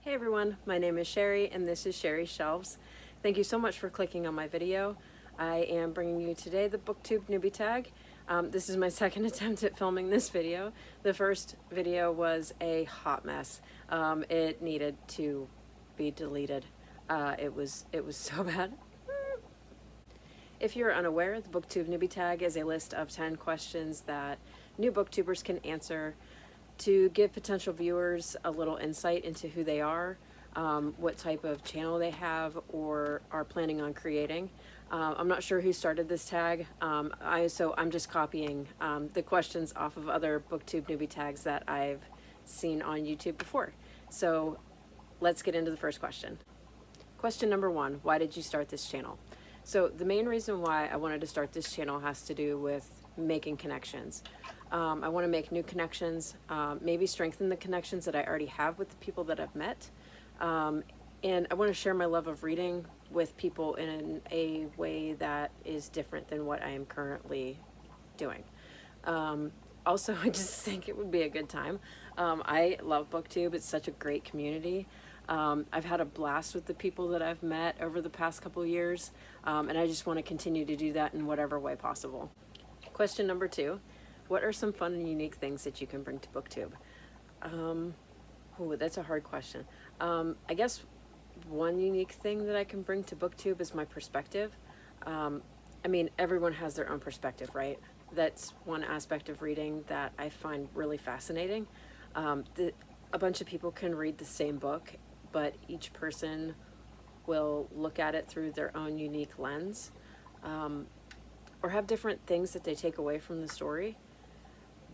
Hey everyone, my name is Sherry and this is Sherry's Shelves. Thank you so much for clicking on my video. I am bringing you today the Booktube newbie tag. This is my second attempt at filming this video. The first video was a hot mess. It needed to be deleted. It was so bad. If you're unaware, the Booktube newbie tag is a list of 10 questions that new booktubers can answer to give potential viewers a little insight into who they are, what type of channel they have or are planning on creating. I'm not sure who started this tag, so I'm just copying the questions off of other Booktube newbie tags that I've seen on YouTube before. So let's get into the first question. Question number 1, why did you start this channel? So the main reason why I wanted to start this channel has to do with making connections. I want to make new connections, maybe strengthen the connections that I already have with the people that I've met. And I want to share my love of reading with people in a way that is different than what I am currently doing. Also, I just think it would be a good time. I love Booktube. It's such a great community. I've had a blast with the people that I've met over the past couple of years, and I just want to continue to do that in whatever way possible. Question number 2, what are some fun and unique things that you can bring to Booktube? That's a hard question. I guess one unique thing that I can bring to Booktube is my perspective. I mean, everyone has their own perspective, right? That's one aspect of reading that I find really fascinating. A bunch of people can read the same book, but each person will look at it through their own unique lens, or have different things that they take away from the story,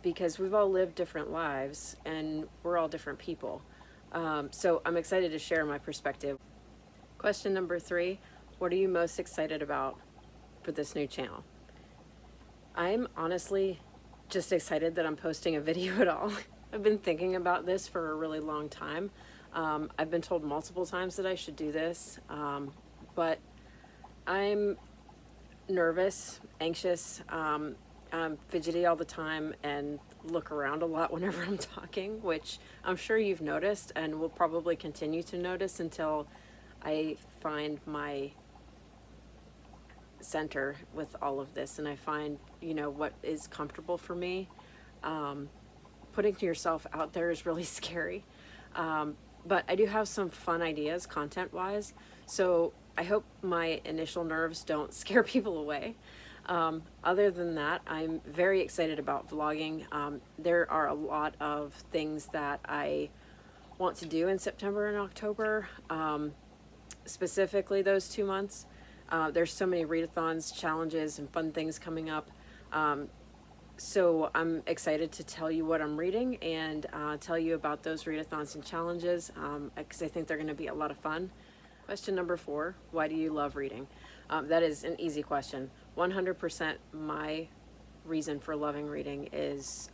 because we've all lived different lives and we're all different people. So I'm excited to share my perspective. Question number 3, what are you most excited about for this new channel? I'm honestly just excited that I'm posting a video at all. I've been thinking about this for a really long time. I've been told multiple times that I should do this, but I'm nervous, anxious, I'm fidgety all the time and look around a lot whenever I'm talking, which I'm sure you've noticed and will probably continue to notice until I find my center with all of this and I find, what is comfortable for me. Putting yourself out there is really scary, but I do have some fun ideas content-wise, so I hope my initial nerves don't scare people away. Other than that, I'm very excited about vlogging. There are a lot of things that I want to do in September and October, specifically those 2 months. There's so many readathons, challenges, and fun things coming up. So I'm excited to tell you what I'm reading and tell you about those readathons and challenges, because I think they're going to be a lot of fun. Question number 4, why do you love reading? That is an easy question. 100% my reason for loving reading is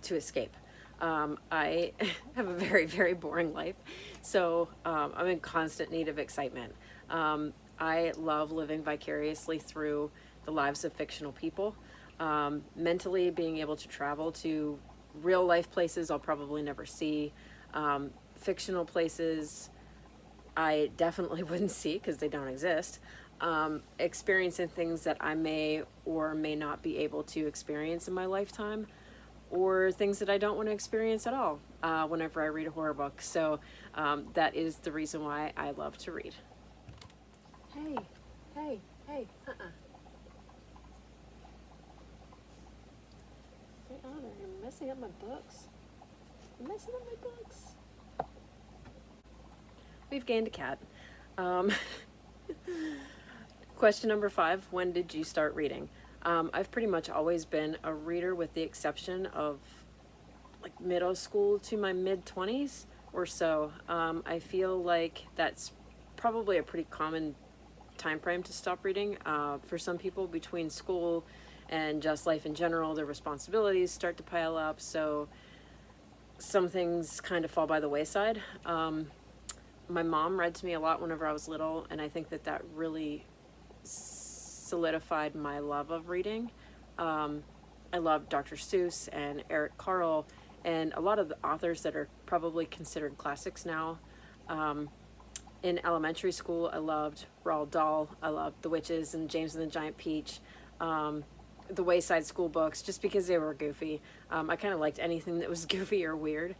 to escape. I have a very, very boring life, so I'm in constant need of excitement. I love living vicariously through the lives of fictional people. Mentally being able to travel to real life places I'll probably never see, fictional places I definitely wouldn't see because they don't exist, experiencing things that I may or may not be able to experience in my lifetime, or things that I don't want to experience at all whenever I read a horror book. So that is the reason why I love to read. Hey, hey, hey, Stay on it. You're messing up my books. You're messing up my books. We've gained a cat. Question number 5, when did you start reading? I've pretty much always been a reader with the exception of like middle school to my mid-20s or so. I feel like that's probably a pretty common time frame to stop reading. For some people, between school and just life in general, their responsibilities start to pile up, so some things kind of fall by the wayside. My mom read to me a lot whenever I was little, and I think that that really solidified my love of reading. I love Dr. Seuss and Eric Carle, and a lot of the authors that are probably considered classics now. In elementary school, I loved Roald Dahl. I loved The Witches and James and the Giant Peach. The Wayside School books, just because they were goofy. I kind of liked anything that was goofy or weird.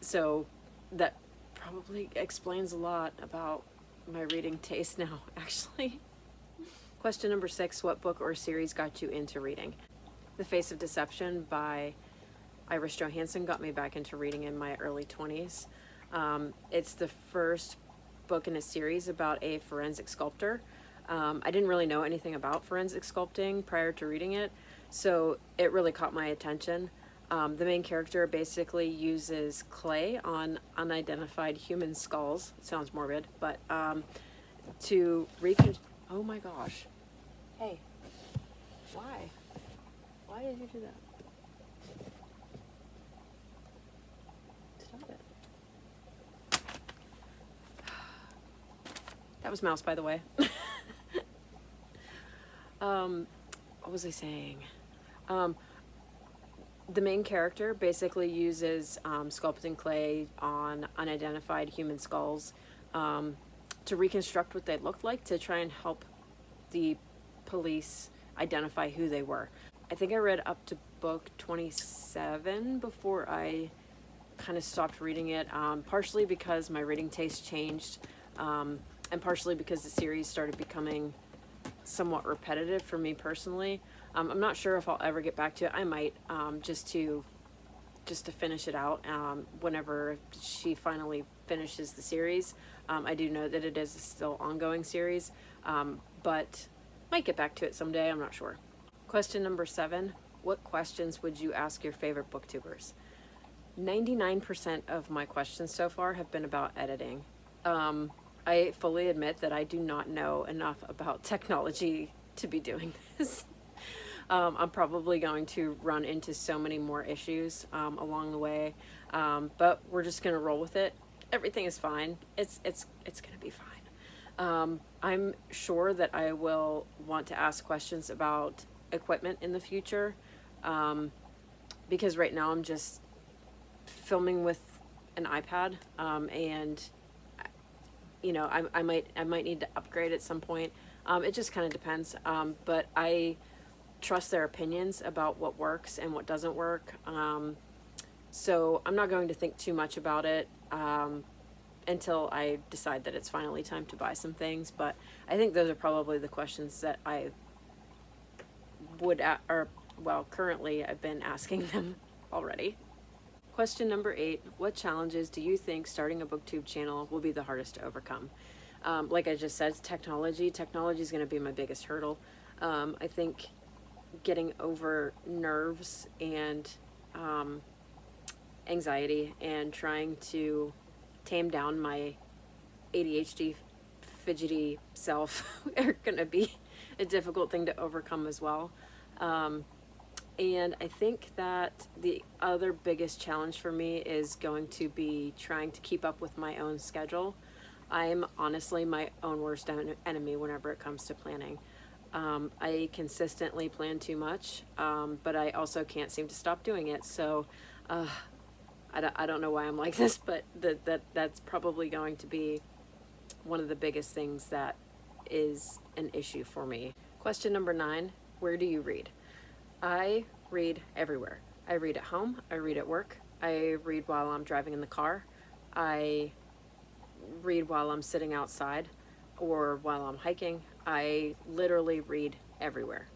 So that probably explains a lot about my reading taste now, actually. Question number 6, what book or series got you into reading? The Face of Deception by Iris Johansen got me back into reading in my early 20s. It's the first book in a series about a forensic sculptor. I didn't really know anything about forensic sculpting prior to reading it, so it really caught my attention. The main character basically uses clay on unidentified human skulls. It sounds morbid, but to oh my gosh. Hey, why? Why did you do that? Stop it. That was Mouse, by the way. What was I saying? The main character basically uses sculpting clay on unidentified human skulls to reconstruct what they looked like, to try and help the police identify who they were. I think I read up to book 27 before I kind of stopped reading it, partially because my reading taste changed, and partially because the series started becoming somewhat repetitive for me personally. I'm not sure if I'll ever get back to it. I might, just to finish it out whenever she finally finishes the series. I do know that it is a still ongoing series, but might get back to it someday. I'm not sure. Question number 7. What questions would you ask your favorite booktubers? 99% of my questions so far have been about editing. I fully admit that I do not know enough about technology to be doing this. I'm probably going to run into so many more issues along the way, but we're just going to roll with it. Everything is fine. It's going to be fine. I'm sure that I will want to ask questions about equipment in the future, because right now I'm just filming with an iPad, and you know, I might need to upgrade at some point. It just kind of depends, but I trust their opinions about what works and what doesn't work. So I'm not going to think too much about it until I decide that it's finally time to buy some things. But I think those are probably the questions that I would, currently I've been asking them already. Question number 8, what challenges do you think starting a booktube channel will be the hardest to overcome? Like I just said, technology. Technology is going to be my biggest hurdle. I think getting over nerves and anxiety and trying to tame down my ADHD fidgety self are going to be a difficult thing to overcome as well. And I think that the other biggest challenge for me is going to be trying to keep up with my own schedule. I'm honestly my own worst enemy whenever it comes to planning. I consistently plan too much, but I also can't seem to stop doing it. So I don't know why I'm like this, but that's probably going to be one of the biggest things that is an issue for me. Question number 9, where do you read? I read everywhere. I read at home, I read at work, I read while I'm driving in the car, I read while I'm sitting outside or while I'm hiking. I literally read everywhere.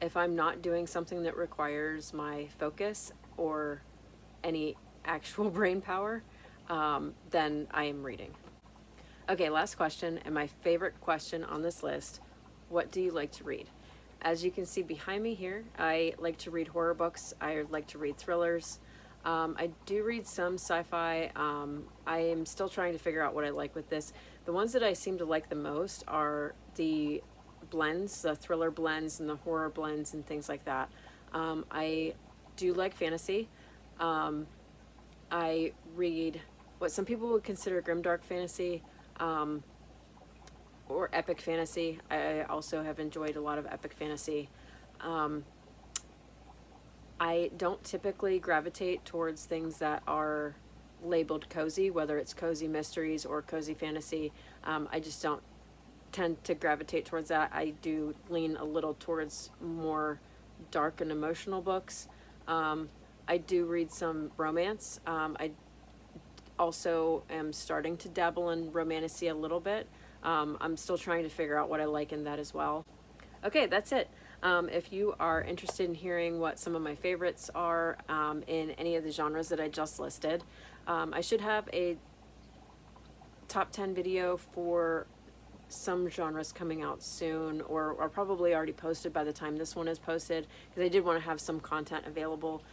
If I'm not doing something that requires my focus or any actual brain power, then I am reading. Okay, last question, and my favorite question on this list. What do you like to read? As you can see behind me here, I like to read horror books. I like to read thrillers. I do read some sci-fi. I am still trying to figure out what I like with this. The ones that I seem to like the most are the blends, the thriller blends and the horror blends and things like that. I do like fantasy. I read what some people would consider grimdark fantasy, or epic fantasy. I also have enjoyed a lot of epic fantasy. I don't typically gravitate towards things that are labeled cozy, whether it's cozy mysteries or cozy fantasy. I just don't tend to gravitate towards that. I do lean a little towards more dark and emotional books. I do read some romance. I also am starting to dabble in romantasy a little bit. I'm still trying to figure out what I like in that as well. Okay, that's it. If you are interested in hearing what some of my favorites are in any of the genres that I just listed, I should have a top 10 video for some genres coming out soon, or probably already posted by the time this one is posted, because I did want to have some content available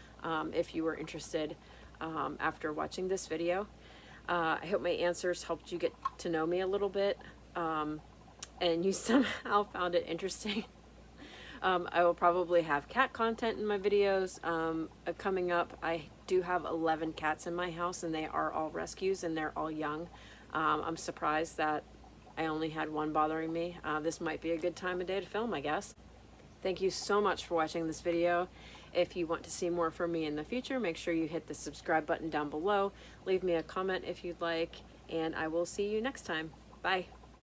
if you were interested after watching this video. I hope my answers helped you get to know me a little bit, and you somehow found it interesting. I will probably have cat content in my videos coming up. I do have 11 cats in my house, and they are all rescues, and they're all young. I'm surprised that I only had one bothering me. This might be a good time of day to film, I guess. Thank you so much for watching this video. If you want to see more from me in the future, make sure you hit the subscribe button down below. Leave me a comment if you'd like, and I will see you next time. Bye.